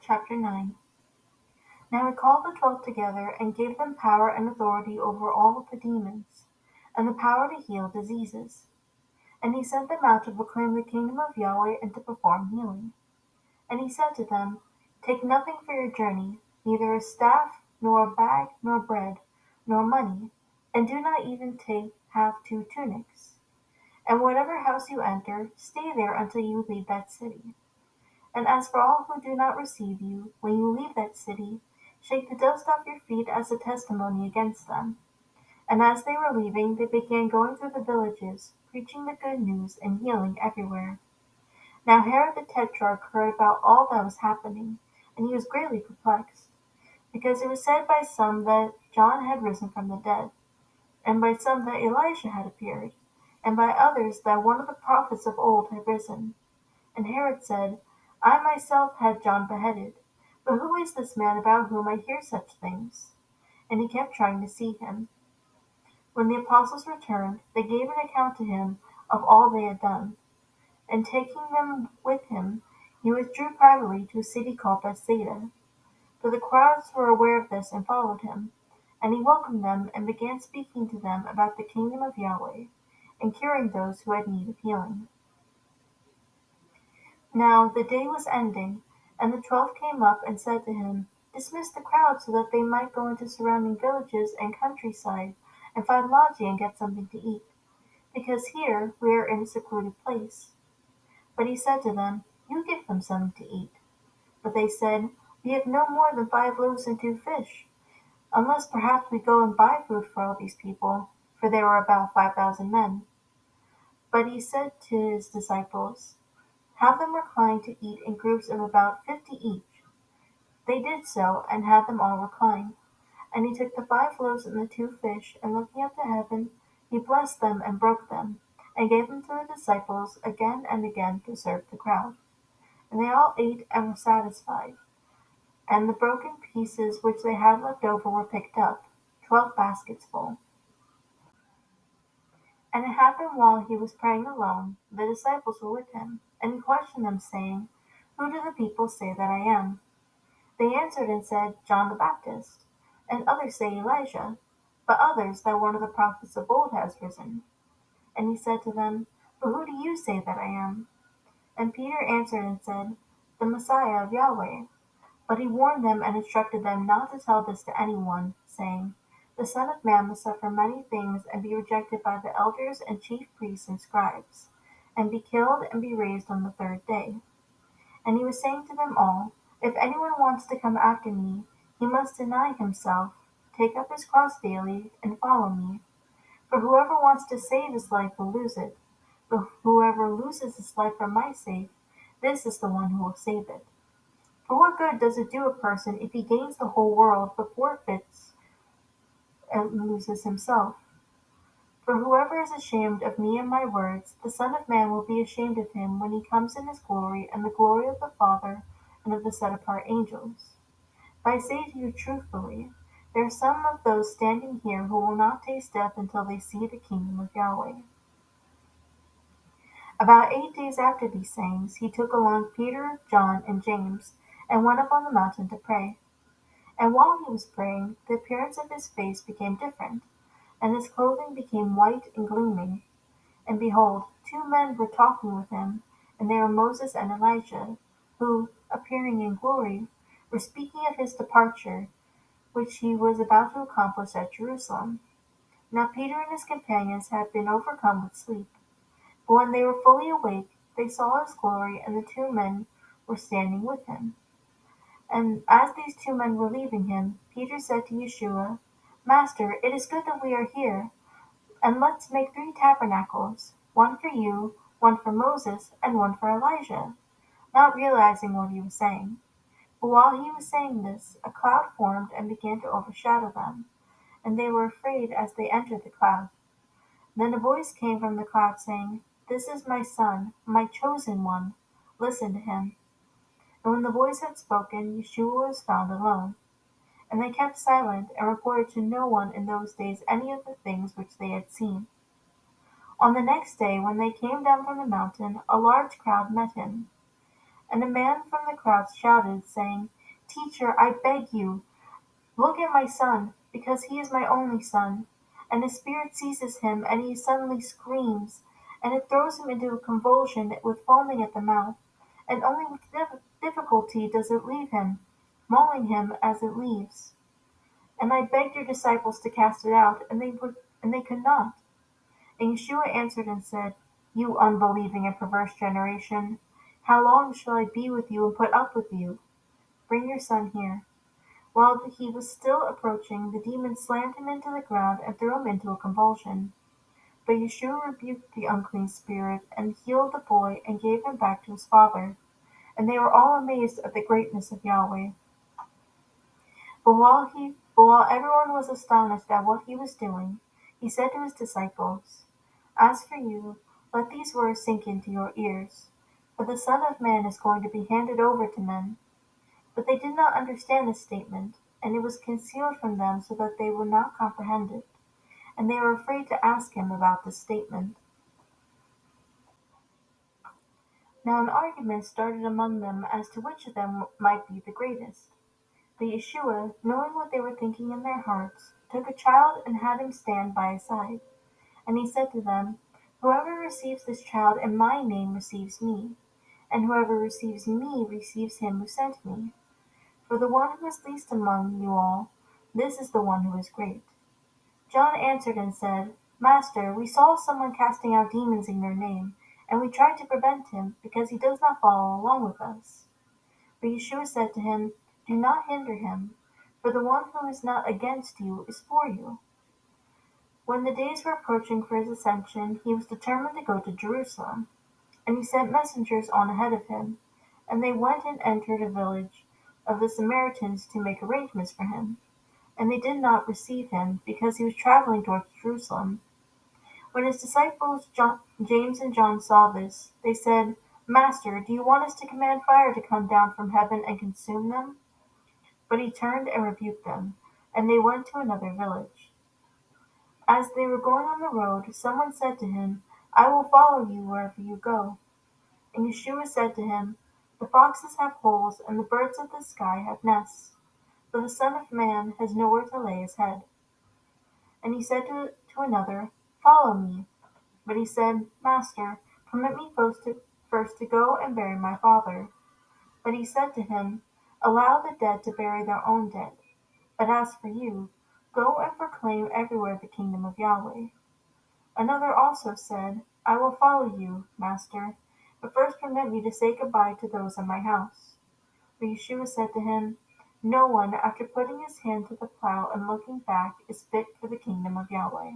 Chapter 9. Now he called the 12 together, and gave them power and authority over all the demons, and the power to heal diseases. And he sent them out to proclaim the kingdom of Yahweh and to perform healing. And he said to them, Take nothing for your journey, neither a staff, nor a bag, nor bread, nor money, and do not even have 2 tunics. And whatever house you enter, stay there until you leave that city. And as for all who do not receive you, when you leave that city, shake the dust off your feet as a testimony against them. And as they were leaving, they began going through the villages, preaching the good news and healing everywhere. Now Herod the Tetrarch heard about all that was happening, and he was greatly perplexed, because it was said by some that John had risen from the dead, and by some that Elijah had appeared, and by others that one of the prophets of old had risen. And Herod said, I myself had John beheaded, but who is this man about whom I hear such things? And he kept trying to see him. When the apostles returned, they gave an account to him of all they had done. And taking them with him, he withdrew privately to a city called Bethsaida. But the crowds were aware of this and followed him. And he welcomed them and began speaking to them about the kingdom of Yahweh, and curing those who had need of healing. Now the day was ending, and the 12 came up and said to him, Dismiss the crowd so that they might go into surrounding villages and countryside and find lodging and get something to eat, because here we are in a secluded place. But he said to them, You give them something to eat. But they said, We have no more than 5 loaves and 2 fish, unless perhaps we go and buy food for all these people, for there were about 5,000 men. But he said to his disciples, Have them recline to eat in groups of about 50 each. They did so, and had them all recline. And he took the 5 loaves and the 2 fish, and looking up to heaven, he blessed them and broke them, and gave them to the disciples again and again to serve the crowd. And they all ate and were satisfied. And the broken pieces which they had left over were picked up, 12 baskets full. And it happened while he was praying alone, the disciples were with him, and he questioned them, saying, Who do the people say that I am? They answered and said, John the Baptist, and others say Elijah, but others that one of the prophets of old has risen. And he said to them, But who do you say that I am? And Peter answered and said, The Messiah of Yahweh. But he warned them and instructed them not to tell this to anyone, saying, The Son of Man must suffer many things and be rejected by the elders and chief priests and scribes, and be killed and be raised on the 3rd day. And he was saying to them all, If anyone wants to come after me, he must deny himself, take up his cross daily, and follow me. For whoever wants to save his life will lose it, but whoever loses his life for my sake, this is the one who will save it. For what good does it do a person if he gains the whole world but forfeits and loses himself? For whoever is ashamed of me and my words, the Son of Man will be ashamed of him when he comes in his glory and the glory of the Father and of the set-apart angels. But I say to you truthfully, there are some of those standing here who will not taste death until they see the kingdom of Yahweh. About 8 days after these sayings, he took along Peter, John, and James, and went up on the mountain to pray. And while he was praying, the appearance of his face became different, and his clothing became white and gleaming. And behold, 2 men were talking with him, and they were Moses and Elijah, who, appearing in glory, were speaking of his departure, which he was about to accomplish at Jerusalem. Now Peter and his companions had been overcome with sleep. But when they were fully awake, they saw his glory, and the 2 men were standing with him. And as these 2 men were leaving him, Peter said to Yeshua, Master, it is good that we are here, and let's make 3 tabernacles, one for you, one for Moses, and one for Elijah, not realizing what he was saying. But while he was saying this, a cloud formed and began to overshadow them, and they were afraid as they entered the cloud. Then a voice came from the cloud saying, This is my Son, my chosen one. Listen to him. And when the voice had spoken, Yeshua was found alone. And they kept silent, and reported to no one in those days any of the things which they had seen. On the next day, when they came down from the mountain, a large crowd met him. And a man from the crowd shouted, saying, Teacher, I beg you, look at my son, because he is my only son. And the spirit seizes him, and he suddenly screams, and it throws him into a convulsion with foaming at the mouth, and only with difficulty does it leave him, mauling him as it leaves. And I begged your disciples to cast it out, and they could not. And Yeshua answered and said, You unbelieving and perverse generation, how long shall I be with you and put up with you? Bring your son here. While he was still approaching, the demon slammed him into the ground and threw him into a convulsion. But Yeshua rebuked the unclean spirit, and healed the boy, and gave him back to his father. And they were all amazed at the greatness of Yahweh. But while everyone was astonished at what he was doing, he said to his disciples, As for you, let these words sink into your ears. For the Son of Man is going to be handed over to men. But they did not understand this statement, and it was concealed from them so that they would not comprehend it. And they were afraid to ask him about this statement. Now an argument started among them as to which of them might be the greatest. But Yeshua, knowing what they were thinking in their hearts, took a child and had him stand by his side. And he said to them, Whoever receives this child in my name receives me, and whoever receives me receives him who sent me. For the one who is least among you all, this is the one who is great. John answered and said, Master, we saw someone casting out demons in your name, and we tried to prevent him, because he does not follow along with us. But Yeshua said to him, Do not hinder him, for the one who is not against you is for you. When the days were approaching for his ascension, he was determined to go to Jerusalem. And he sent messengers on ahead of him, and they went and entered a village of the Samaritans to make arrangements for him. And they did not receive him, because he was traveling towards Jerusalem. When his disciples James and John saw this, they said, Master, do you want us to command fire to come down from heaven and consume them? But he turned and rebuked them, and they went to another village. As they were going on the road, someone said to him, I will follow you wherever you go. And Yeshua said to him, The foxes have holes, and the birds of the sky have nests, but the Son of Man has nowhere to lay his head. And he said to another, Follow me. But he said, Master, permit me first to go and bury my father. But he said to him, Allow the dead to bury their own dead. But as for you, go and proclaim everywhere the kingdom of Yahweh. Another also said, I will follow you, Master, but first permit me to say goodbye to those in my house. But Yeshua said to him, No one, after putting his hand to the plow and looking back, is fit for the kingdom of Yahweh.